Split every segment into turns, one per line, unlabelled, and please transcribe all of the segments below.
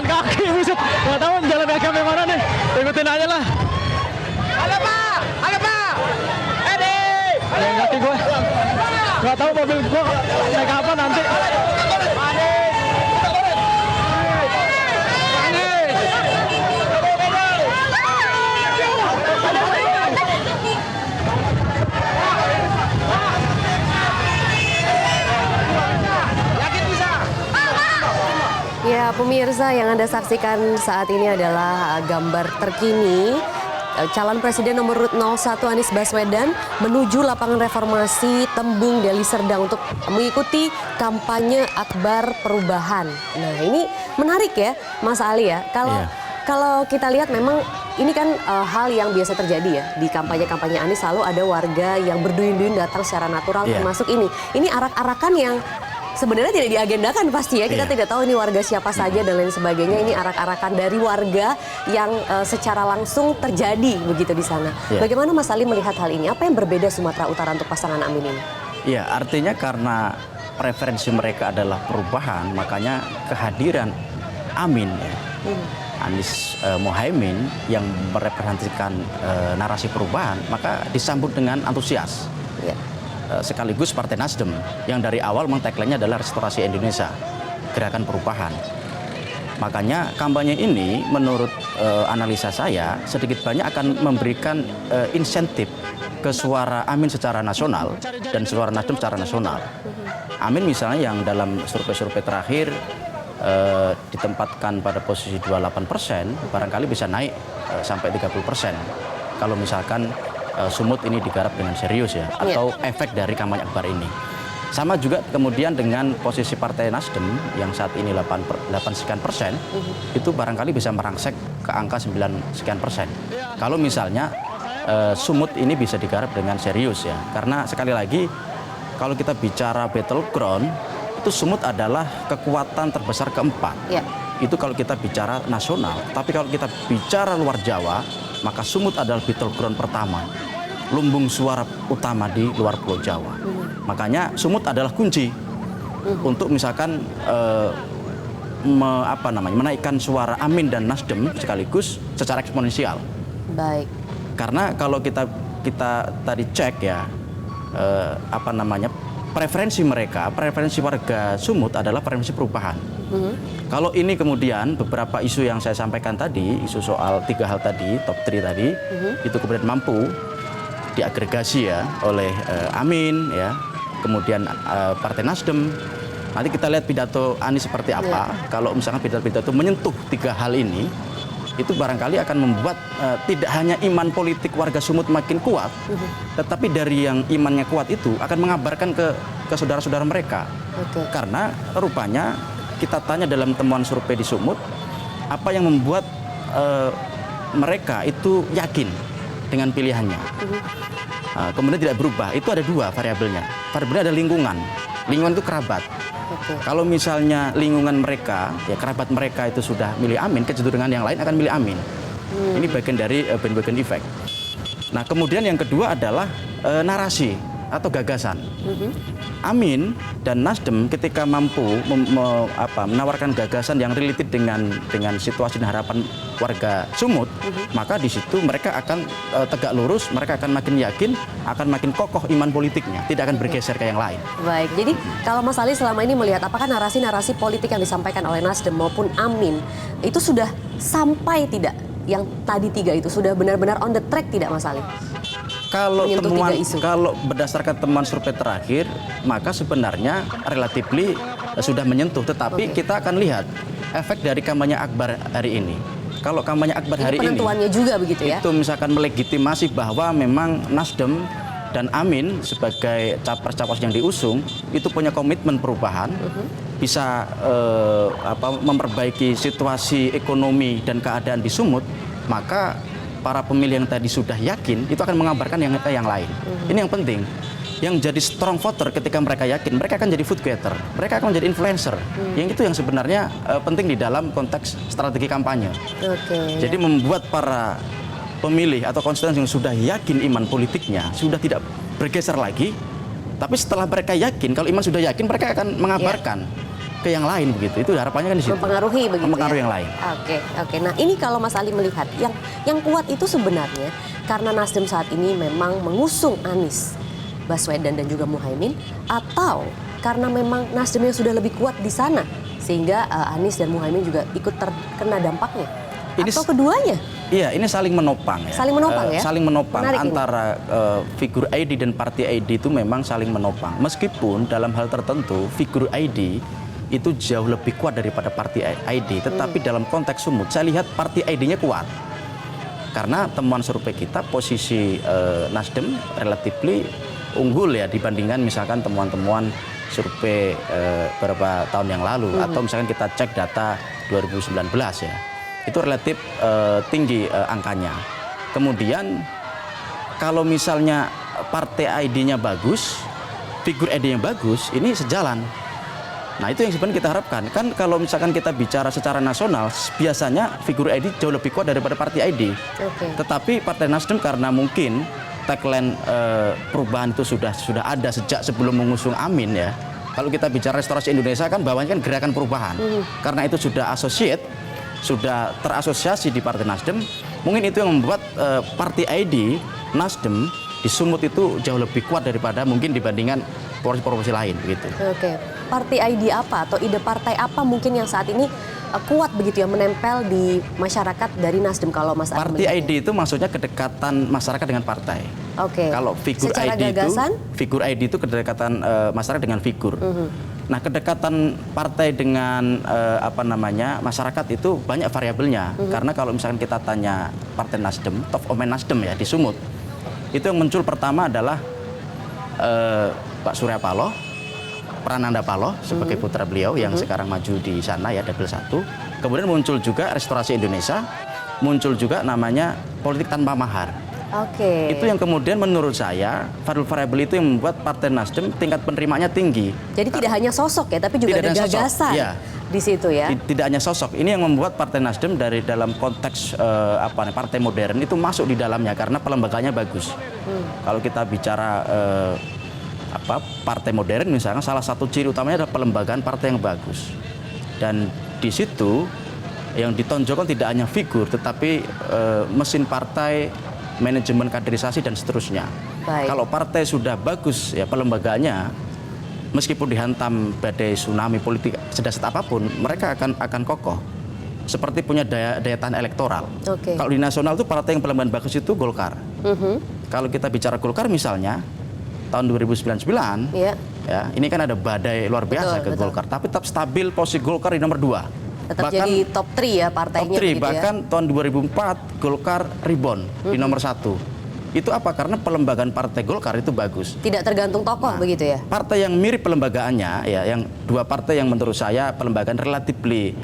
jalan kaki, buset. Nggak tahu jalan kaki sampai mana nih. Ikutin aja lah.
Halo Pak, halo Pak. Edi.
Jalan kaki gue. Nggak tahu mobil gue naik apa nanti.
Ya, pemirsa, yang Anda saksikan saat ini adalah gambar terkini calon presiden nomor urut 01 Anies Baswedan menuju lapangan Reformasi Tembung Deli Serdang untuk mengikuti kampanye Akbar Perubahan. Nah, ini menarik ya, Mas Ali ya. Kalau kita lihat memang ini kan hal yang biasa terjadi ya di kampanye-kampanye Anies, selalu ada warga yang berduyun-duyun datang secara natural termasuk ini. Ini arak-arakan yang sebenarnya tidak diagendakan pasti ya, kita tidak tahu ini warga siapa saja dan lain sebagainya. Ini arak-arakan dari warga yang secara langsung terjadi begitu di sana. Bagaimana Mas Ali melihat hal ini? Apa yang berbeda Sumatera Utara untuk pasangan Amin ini?
Ya, artinya karena preferensi mereka adalah perubahan, makanya kehadiran Amin ya, Anies Mohaimin yang merepresentasikan narasi perubahan, maka disambut dengan antusias. Sekaligus Partai Nasdem yang dari awal memang tagline-nya adalah restorasi Indonesia, gerakan perubahan. Makanya kampanye ini menurut analisa saya sedikit banyak akan memberikan insentif ke suara Amin secara nasional dan suara Nasdem secara nasional. Amin misalnya yang dalam survei-survei terakhir ditempatkan pada posisi 28%, barangkali bisa naik sampai 30%. Kalau misalkan Sumut ini digarap dengan serius ya, atau efek dari kampanye Akbar ini. Sama juga kemudian dengan posisi Partai Nasdem yang saat ini 8 sekian persen, itu barangkali bisa merangsek ke angka 9 sekian persen. Kalau misalnya Sumut ini bisa digarap dengan serius ya, karena sekali lagi kalau kita bicara battleground, itu Sumut adalah kekuatan terbesar keempat. Itu kalau kita bicara nasional, tapi kalau kita bicara luar Jawa, maka Sumut adalah battleground pertama, lumbung suara utama di luar Pulau Jawa. Makanya Sumut adalah kunci untuk misalkan menaikkan suara Amin dan Nasdem sekaligus secara eksponensial.
Baik. Karena
kalau kita tadi cek ya, preferensi warga Sumut adalah preferensi perubahan. Kalau ini kemudian beberapa isu yang saya sampaikan tadi, isu soal 3 hal tadi, top 3 tadi, itu kemudian mampu diagregasi ya oleh Amin ya, kemudian Partai Nasdem. Nanti kita lihat pidato Anies seperti apa. Kalau misalkan pidato menyentuh 3 hal ini, itu barangkali akan membuat tidak hanya iman politik warga Sumut makin kuat, tetapi dari yang imannya kuat itu akan mengabarkan ke saudara-saudara mereka. Karena rupanya kita tanya dalam temuan survei di Sumut, apa yang membuat mereka itu yakin dengan pilihannya. Kemudian tidak berubah, itu ada 2 variabelnya. Variabelnya ada lingkungan itu kerabat. Kalau misalnya lingkungan mereka, ya kerabat mereka itu sudah milih Amin, kecenderungan yang lain akan milih Amin. Ini bagian dari bandwagon effect. Nah, kemudian yang kedua adalah narasi atau gagasan. Amin dan Nasdem ketika mampu menawarkan gagasan yang related dengan situasi dan harapan warga Sumut, maka di situ mereka akan tegak lurus, mereka akan makin yakin, akan makin kokoh iman politiknya, tidak akan bergeser ke yang lain.
Baik, jadi kalau Mas Ali selama ini melihat apakah narasi-narasi politik yang disampaikan oleh Nasdem maupun Amin itu sudah sampai tidak? Yang tadi 3 itu sudah benar-benar on the track tidak Mas Ali?
Kalau berdasarkan temuan survei terakhir, maka sebenarnya relatifly sudah menyentuh. Tetapi kita akan lihat efek dari kampanye Akbar hari ini. Kalau kampanye Akbar hari ini,
penentuannya juga begitu ya?
Itu misalkan melegitimasi bahwa memang Nasdem dan Amin sebagai capres-capres yang diusung itu punya komitmen perubahan, bisa memperbaiki situasi ekonomi dan keadaan di Sumut, maka para pemilih yang tadi sudah yakin itu akan mengabarkan yang lain. Ini yang penting. Yang jadi strong voter ketika mereka yakin, mereka akan jadi vote getter, mereka akan menjadi influencer. Yang itu yang sebenarnya penting di dalam konteks strategi kampanye. Jadi membuat para pemilih atau konstituen yang sudah yakin iman politiknya sudah tidak bergeser lagi. Tapi setelah mereka yakin, kalau iman sudah yakin, mereka akan mengabarkan ke yang lain begitu. Itu harapannya kan di situ.
Mempengaruhi begitu
Mempengaruhi
ya?
yang lain.
Oke. Nah ini kalau Mas Ali melihat yang kuat itu sebenarnya karena Nasdem saat ini memang mengusung Anies Baswedan dan juga Muhaimin, atau karena memang Nasdem yang sudah lebih kuat di sana sehingga Anies dan Muhaimin juga ikut terkena dampaknya, atau keduanya?
Iya, ini saling menopang ya.
Saling menopang ya?
Saling menopang.
Menarik
Antara figur ID dan partai ID itu memang saling menopang. Meskipun dalam hal tertentu figur ID itu jauh lebih kuat daripada partai ID, tetapi dalam konteks sumut saya lihat partai ID-nya kuat. Karena temuan survei kita posisi Nasdem relatifly unggul ya dibandingkan misalkan temuan-temuan survei beberapa tahun yang lalu, atau misalkan kita cek data 2019 ya. Itu relatif tinggi angkanya. Kemudian kalau misalnya partai ID-nya bagus, figur ID-nya bagus, ini sejalan. Nah itu yang sebenarnya kita harapkan. Kan kalau misalkan kita bicara secara nasional, biasanya figur ID jauh lebih kuat daripada partai ID. Tetapi Partai Nasdem karena mungkin tagline perubahan itu sudah ada sejak sebelum mengusung Amin ya. Kalau kita bicara restorasi Indonesia kan bawahnya kan gerakan perubahan. Karena itu sudah associate, sudah terasosiasi di Partai Nasdem, mungkin itu yang membuat Partai ID Nasdem di Sumut itu jauh lebih kuat daripada mungkin dibandingkan provinsi-provinsi lain begitu.
Partai ID apa atau ide partai apa mungkin yang saat ini kuat begitu ya menempel di masyarakat dari Nasdem kalau Mas Ali
Partai ID itu maksudnya kedekatan masyarakat dengan partai. Kalau figur
Secara
ID
gagasan?
figur ID itu kedekatan masyarakat dengan figur. Nah, kedekatan partai dengan masyarakat itu banyak variabelnya. Karena kalau misalkan kita tanya Partai Nasdem, top of mind Nasdem ya di Sumut, itu yang muncul pertama adalah Pak Surya Paloh, Prananda Paloh sebagai putra beliau yang sekarang maju di sana ya Dapil 1. Kemudian muncul juga Restorasi Indonesia, muncul juga namanya politik tanpa mahar. Itu yang kemudian menurut saya variabel itu yang membuat Partai Nasdem tingkat penerimanya tinggi.
Jadi tidak hanya sosok ya, tapi juga ada gagasan di situ ya.
Tidak hanya sosok. Ini yang membuat Partai Nasdem dari dalam konteks partai modern itu masuk di dalamnya karena pelembagaannya bagus. Kalau kita bicara partai modern misalnya salah satu ciri utamanya adalah pelembagaan partai yang bagus. Dan di situ yang ditonjolkan tidak hanya figur tetapi mesin partai, manajemen kaderisasi dan seterusnya. Kalau partai sudah bagus ya pelembagaannya, meskipun dihantam badai tsunami politik sedahsyat apapun, mereka akan kokoh. Seperti punya daya tahan elektoral. Kalau di nasional itu partai yang pelembagaan bagus itu Golkar. Kalau kita bicara Golkar misalnya tahun 2099, ya ini kan ada badai luar biasa ke Golkar, tapi tetap stabil posisi Golkar di nomor 2.
Tetap bahkan jadi top 3 ya partainya.
Top 3, bahkan ya? Tahun 2004 Golkar rebound di nomor 1. Itu apa? Karena pelembagaan partai Golkar itu bagus.
Tidak tergantung tokoh begitu ya?
Partai yang mirip pelembagaannya, ya, yang dua partai yang menurut saya pelembagaan relatifly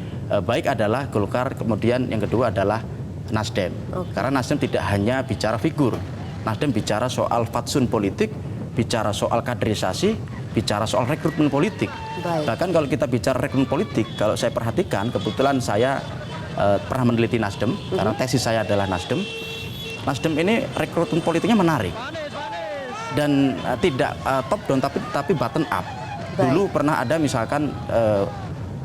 baik adalah Golkar, kemudian yang kedua adalah Nasdem. Karena Nasdem tidak hanya bicara figur, Nasdem bicara soal fatsun politik, bicara soal kaderisasi, bicara soal rekrutmen politik. Bahkan kalau kita bicara rekrutmen politik, kalau saya perhatikan, kebetulan saya pernah meneliti Nasdem, karena tesis saya adalah Nasdem. Nasdem ini rekrutmen politiknya menarik dan tidak top down tapi bottom up. Dulu pernah ada misalkan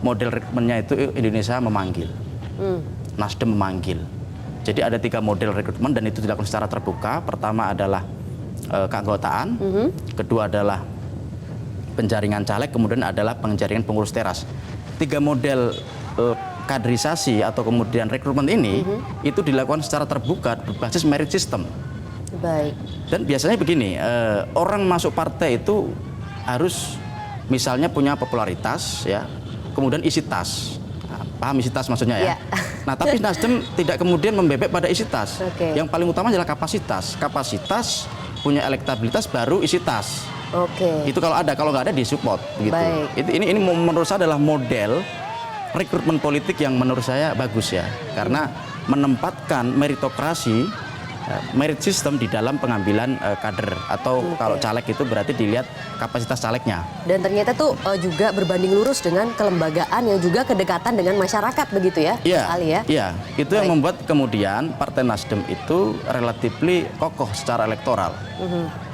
model rekrutmennya itu Indonesia memanggil, Nasdem memanggil. Jadi ada 3 model rekrutmen dan itu dilakukan secara terbuka. Pertama adalah keanggotaan, kedua adalah penjaringan caleg, kemudian adalah penjaringan pengurus teras. 3 model kaderisasi atau kemudian rekrutmen ini itu dilakukan secara terbuka berbasis merit system. Dan biasanya begini, orang masuk partai itu harus misalnya punya popularitas ya, kemudian isi tas. Nah, paham isi tas maksudnya ya? Nah, tapi Nasdem tidak kemudian membebek pada isi tas. Yang paling utama adalah kapasitas. Kapasitas punya elektabilitas baru isi tas. Itu kalau ada, kalau nggak ada disupport begitu. Ini menurut saya adalah model rekrutmen politik yang menurut saya bagus ya, karena menempatkan meritokrasi, merit system di dalam pengambilan kader atau kalau caleg itu berarti dilihat kapasitas calegnya. Dan ternyata tuh juga berbanding lurus dengan kelembagaan yang juga kedekatan dengan masyarakat begitu ya, Ali ya? Iya, itu yang membuat kemudian Partai Nasdem itu relatifly kokoh secara elektoral.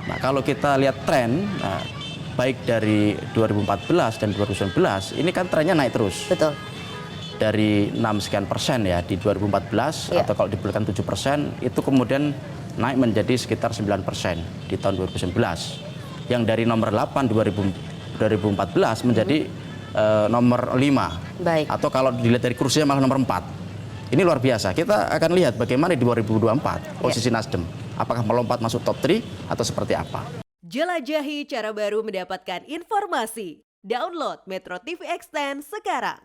Nah, kalau kita lihat tren baik dari 2014 dan 2019 ini kan trennya naik terus.
Betul.
Dari 6 sekian persen ya di 2014
Iya.
atau kalau dibulatkan 7% itu kemudian naik menjadi sekitar 9% di tahun 2019. Yang dari nomor 8 2014 menjadi nomor 5.
Baik.
Atau kalau dilihat dari kursinya malah nomor 4. Ini luar biasa. Kita akan lihat bagaimana di 2024 posisi Nasdem. Apakah melompat masuk top 3 atau seperti apa?
Jelajahi cara baru mendapatkan informasi. Download Metro TV Extend sekarang.